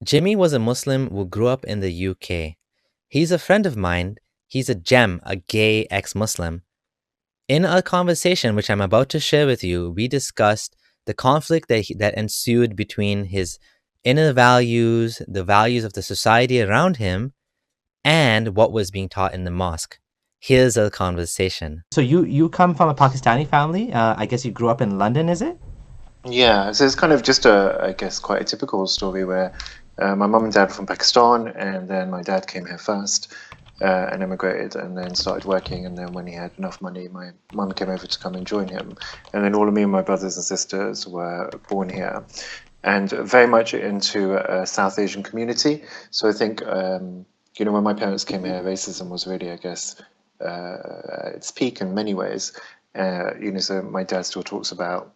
Jimmy was a Muslim who grew up in the UK. He's a friend of mine. He's a gem, a gay ex-Muslim. In a conversation which I'm about to share with you, we discussed the conflict that ensued between his inner values, the values of the society around him, and what was being taught in the mosque. Here's a conversation. So you come from a Pakistani family. I guess you grew up in London, is it? Yeah, so it's kind of just I guess, quite a typical story where my mum and dad were from Pakistan, and then my dad came here first and immigrated, and then started working. And then when he had enough money, my mum came over to come and join him. And then all of me and my brothers and sisters were born here, and very much into a South Asian community. So I think, when my parents came here, racism was really, I guess, at its peak in many ways. So my dad still talks about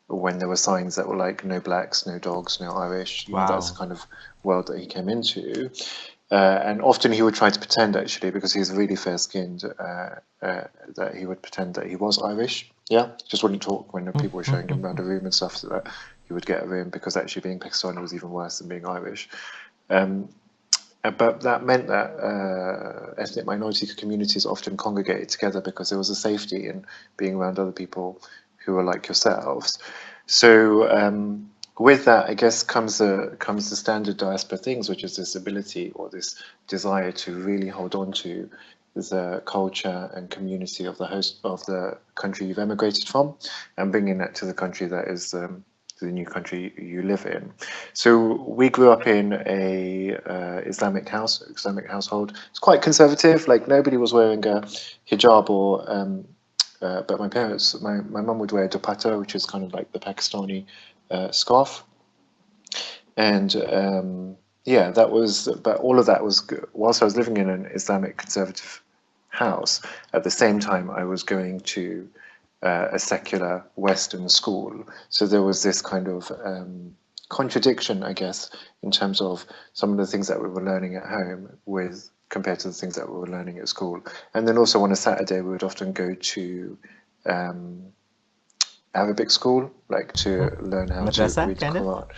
when there were signs that were like no blacks, no dogs, no Irish. That's the Wow. kind of world that he came into. And often he would try to pretend, actually, because he's really fair-skinned, that he would pretend that he was Irish. Yeah, just wouldn't talk when people were showing him around the room and stuff, so that he would get a room, because actually being Pakistani was even worse than being Irish. But that meant that ethnic minority communities often congregated together because there was a safety in being around other people who were like yourselves. So with that, I guess comes the standard diaspora things, which is this ability or this desire to really hold on to the culture and community of the host of the country you've emigrated from, and bringing that to the country that is the new country you live in. So we grew up in a Islamic household. It's quite conservative. Like nobody was wearing a hijab or but my parents, my mum would wear a dupatta, which is kind of like the Pakistani scarf, and yeah, that was. But all of that was whilst I was living in an Islamic conservative house. At the same time, I was going to a secular Western school, so there was this kind of contradiction, I guess, in terms of some of the things that we were learning at home with compared to the things that we were learning at school. And then also on a Saturday, we would often go to um, Arabic school, like to learn how to Madrasa, read the kind of. Quran.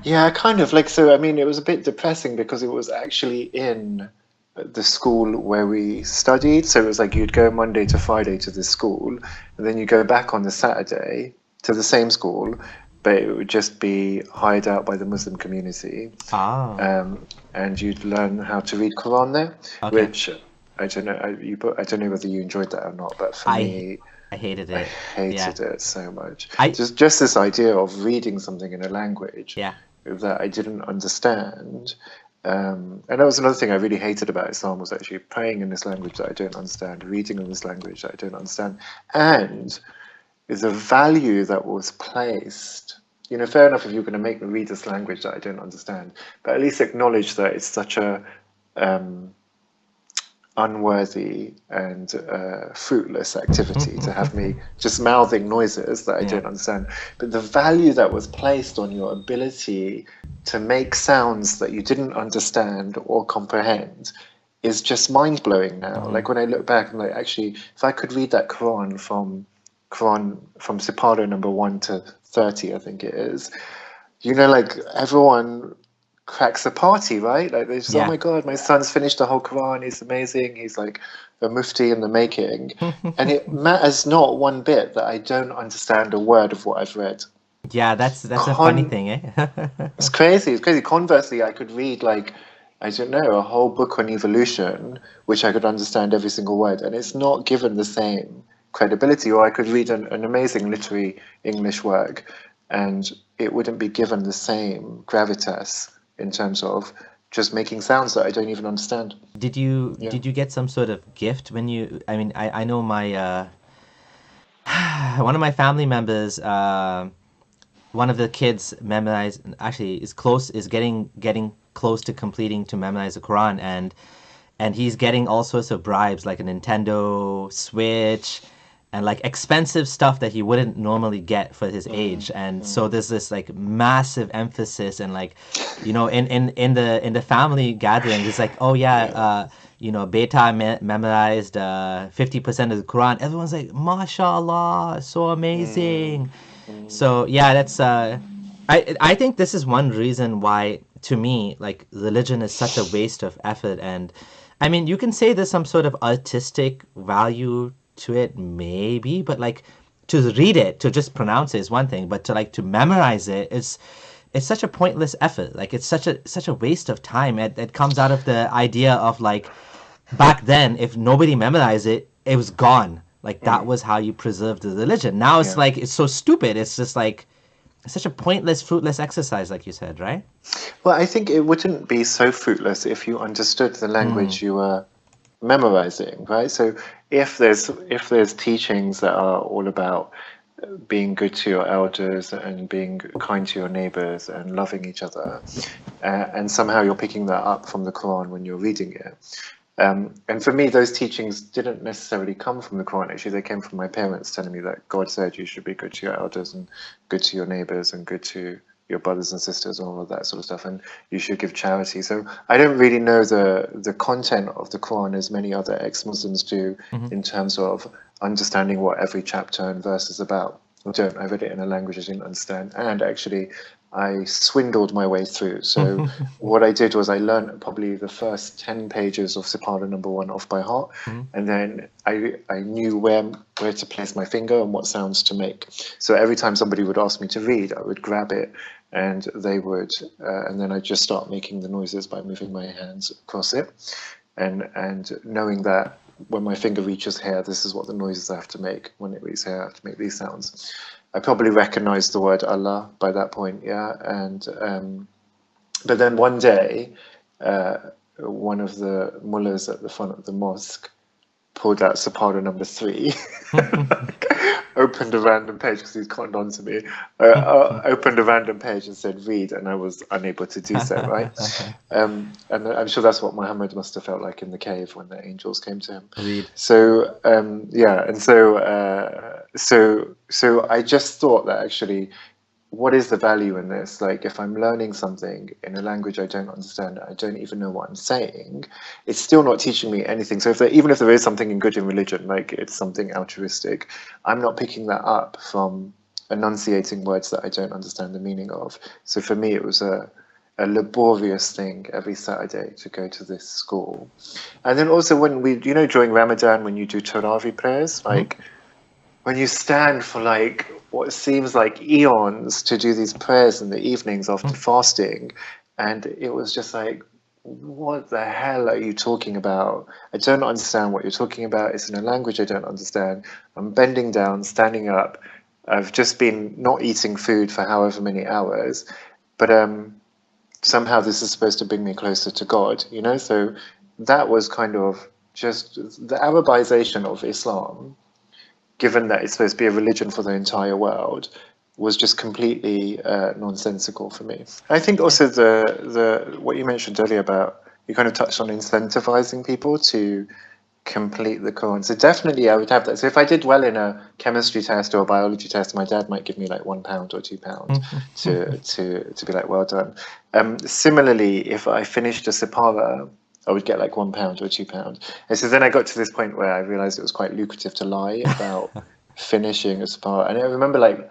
Yeah, kind of like so. I mean, it was a bit depressing because it was actually in the school where we studied. So it was like you'd go Monday to Friday to this school, and then you go back on the Saturday to the same school, but it would just be hired out by the Muslim community, Ah, and you'd learn how to read Quran there, okay. which I don't know. I don't know whether you enjoyed that or not, but for I me, I hated I it. Yeah. hated it so much. I Just this idea of reading something in a language yeah. that I didn't understand. And that was another thing I really hated about Islam, was actually praying in this language that I don't understand, reading in this language that I don't understand, and the value that was placed. Fair enough if you're going to make me read this language that I don't understand, but at least acknowledge that it's such a um, unworthy and fruitless activity to have me just mouthing noises that I Yeah. don't understand. But the value that was placed on your ability to make sounds that you didn't understand or comprehend is just mind blowing now. Hmm. Like when I look back, I'm like, actually, if I could read that Quran from Sipara number 1 to 30, I think it is. Like everyone cracks a party, right? Like they just, oh Yeah. my God, my son's finished the whole Quran. He's amazing. He's like a mufti in the making. And it matters not one bit that I don't understand a word of what I've read. Yeah, that's a funny Con thing, eh? It's crazy. It's crazy. Conversely, I could read like, I don't know, a whole book on evolution, which I could understand every single word, and it's not given the same credibility. Or I could read an amazing literary English work, and it wouldn't be given the same gravitas in terms of just making sounds that I don't even understand. Did you Yeah. did you get some sort of gift when you I mean I know my one of my family members one of the kids memorized actually is getting close to completing to memorize the Quran and he's getting all sorts of bribes like a Nintendo Switch and like expensive stuff that he wouldn't normally get for his Mm, age and so mm, there's this like massive emphasis and like in the family gatherings it's like oh yeah yeah. beta memorized 50% of the Quran. Everyone's like mashallah, so Mm, amazing. mm, So yeah, that's I think this is one reason why to me, like religion is such a waste of effort. And I mean, you can say there's some sort of artistic value to it, maybe, but like to read it, to just pronounce it is one thing, but to like to memorize it, it's such a pointless effort. Like it's such a waste of time. It comes out of the idea of like back then, if nobody memorized it, it was gone. Like that was how you preserved the religion. Now it's Yeah. like it's so stupid. It's just like it's such a pointless, fruitless exercise, like you said, right? Well, I think it wouldn't be so fruitless if you understood the language you were memorizing, right? So if there's teachings that are all about being good to your elders and being kind to your neighbors and loving each other, and somehow you're picking that up from the Quran when you're reading it. And for me, those teachings didn't necessarily come from the Quran. Actually, they came from my parents telling me that God said you should be good to your elders and good to your neighbors and good to your brothers and sisters and all of that sort of stuff, and you should give charity. So I don't really know the content of the Quran as many other ex-Muslims do in terms of understanding what every chapter and verse is about. I don't. I read it in a language I didn't understand, and actually I swindled my way through. So what I did was I learned probably the first 10 pages of Sipara number one off by heart, and then I knew where to place my finger and what sounds to make. So every time somebody would ask me to read, I would grab it and they would, and then I'd just start making the noises by moving my hands across it, and knowing that when my finger reaches here, this is what the noises I have to make. When it reaches here, I have to make these sounds. I probably recognized the word Allah by that point, yeah. And but then one day, one of the mullahs at the front of the mosque pulled out Sapara number 3, opened a random page because he's cottoned on to me, opened a random page and said read, and I was unable to do so, right? And I'm sure that's what Muhammad must have felt like in the cave when the angels came to him. Read. So yeah, and so I just thought that actually, what is the value in this? Like, if I'm learning something in a language I don't understand, I don't even know what I'm saying, it's still not teaching me anything. So even if there is something good in religion, like it's something altruistic, I'm not picking that up from enunciating words that I don't understand the meaning of. So for me, it was a laborious thing every Saturday to go to this school. And then also when during Ramadan, when you do Tarawih prayers, like when you stand for like what seems like eons to do these prayers in the evenings after fasting, and it was just like, what the hell are you talking about? I don't understand what you're talking about. It's in a language I don't understand. I'm bending down, standing up. I've just been not eating food for however many hours, but somehow this is supposed to bring me closer to God, So that was kind of just the Arabization of Islam, given that it's supposed to be a religion for the entire world, was just completely nonsensical for me. I think also the what you mentioned earlier about, you kind of touched on incentivizing people to complete the Quran. So definitely I would have that. So if I did well in a chemistry test or a biology test, my dad might give me like £1 or £2 to be like, well done. Similarly, if I finished a Sipara, I would get like £1 or £2. And so then I got to this point where I realized it was quite lucrative to lie about finishing a Sipara. And I remember like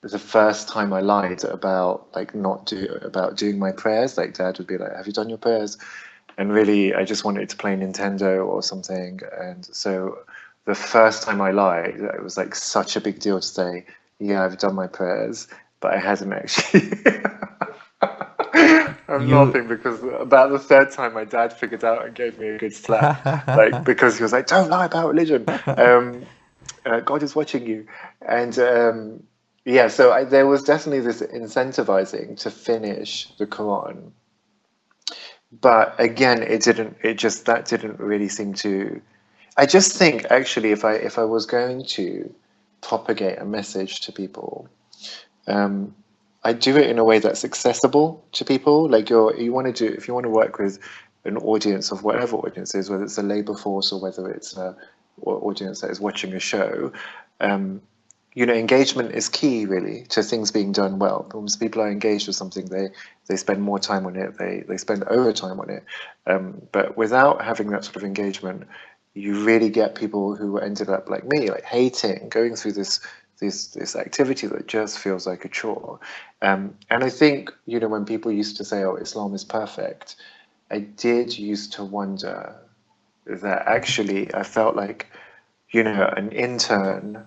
the first time I lied about like about doing my prayers, like dad would be like, have you done your prayers? And really, I just wanted to play Nintendo or something. And so the first time I lied, it was like such a big deal to say, yeah, I've done my prayers, but I hadn't actually. I'm You. laughing because about the third time my dad figured out and gave me a good slap, like because he was like, don't lie about religion. God is watching you. And yeah, so there was definitely this incentivizing to finish the Quran. But again, that didn't really seem to. I just think actually, if I was going to propagate a message to people, I do it in a way that's accessible to people. Like if you want to work with an audience of whatever audience is, whether it's a labor force or whether it's an audience that is watching a show, engagement is key really to things being done well. Once people are engaged with something, they spend more time on it, they spend overtime on it. But without having that sort of engagement, you really get people who ended up like me, like hating, going through this this activity that just feels like a chore. And I think, when people used to say, "Oh, Islam is perfect," I did used to wonder that actually I felt like, an intern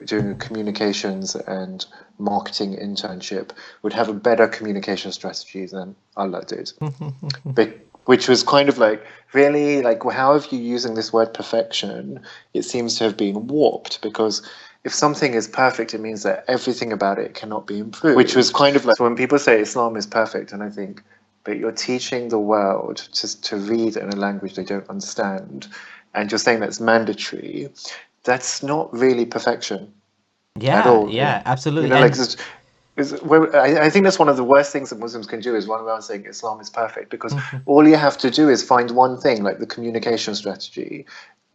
doing a communications and marketing internship would have a better communication strategy than Allah did. Which was kind of like, really, like, how have you using this word perfection? It seems to have been warped, because if something is perfect, it means that everything about it cannot be improved. Which was kind of like, so when people say Islam is perfect, and I think, but you're teaching the world to read in a language they don't understand, and you're saying that's mandatory, that's not really perfection at Yeah, all. yeah, absolutely. Like, And I think that's one of the worst things that Muslims can do, is run around saying Islam is perfect, because all you have to do is find one thing, like the communication strategy,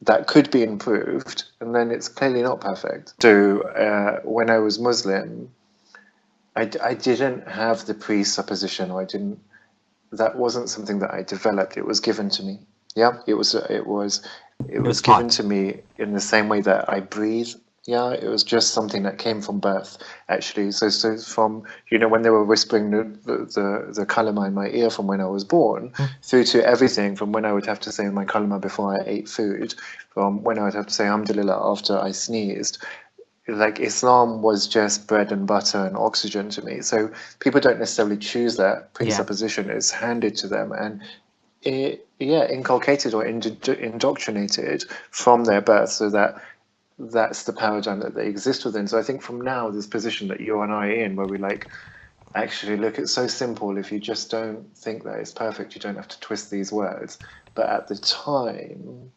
that could be improved, and then it's clearly not perfect. So when I was Muslim, I didn't have the presupposition, or that wasn't something that I developed. It was given to me. Yeah, it was given taught. to me in the same way that I breathe. Yeah, it was just something that came from birth, actually. So from, when they were whispering the kalima in my ear from when I was born, through to everything from when I would have to say my kalima before I ate food, from when I would have to say alhamdulillah after I sneezed. Like, Islam was just bread and butter and oxygen to me. So people don't necessarily choose that Yeah. presupposition. It's handed to them, and inculcated or indoctrinated from their birth, so that's the paradigm that they exist within. So I think from now, this position that you and I are in, where we like, actually, look, it's so simple. If you just don't think that it's perfect, you don't have to twist these words. But at the time,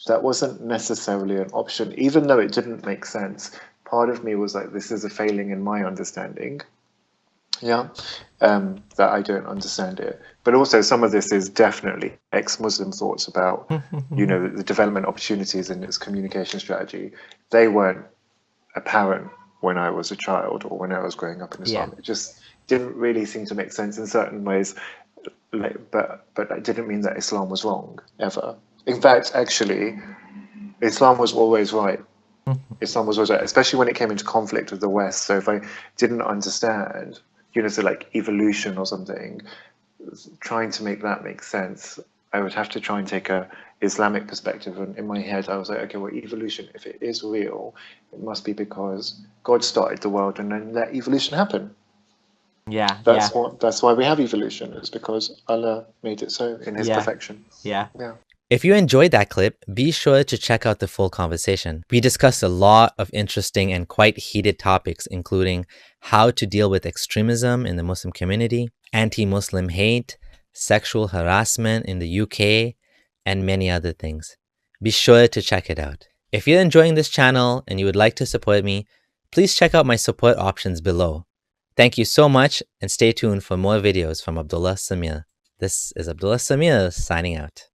that wasn't necessarily an option, even though it didn't make sense. Part of me was like, this is a failing in my understanding. Yeah, that I don't understand it. But also, some of this is definitely ex-Muslim thoughts about, the development opportunities in its communication strategy. They weren't apparent when I was a child or when I was growing up in Yeah. Islam. It just didn't really seem to make sense in certain ways. But that didn't mean that Islam was wrong, ever. In fact, actually, Islam was always right. Islam was always right, especially when it came into conflict with the West. So if I didn't understand, so like evolution or something, trying to make that make sense, I would have to try and take a Islamic perspective. And in my head, I was like, okay, well, evolution, if it is real, it must be because God started the world and then let evolution happen. Yeah, yeah, That's why we have evolution. It's because Allah made it so in His yeah, perfection. yeah. Yeah. If you enjoyed that clip, be sure to check out the full conversation. We discussed a lot of interesting and quite heated topics, including how to deal with extremism in the Muslim community, anti-Muslim hate, sexual harassment in the UK, and many other things. Be sure to check it out. If you're enjoying this channel and you would like to support me, please check out my support options below. Thank you so much, and stay tuned for more videos from Abdullah Samir. This is Abdullah Samir signing out.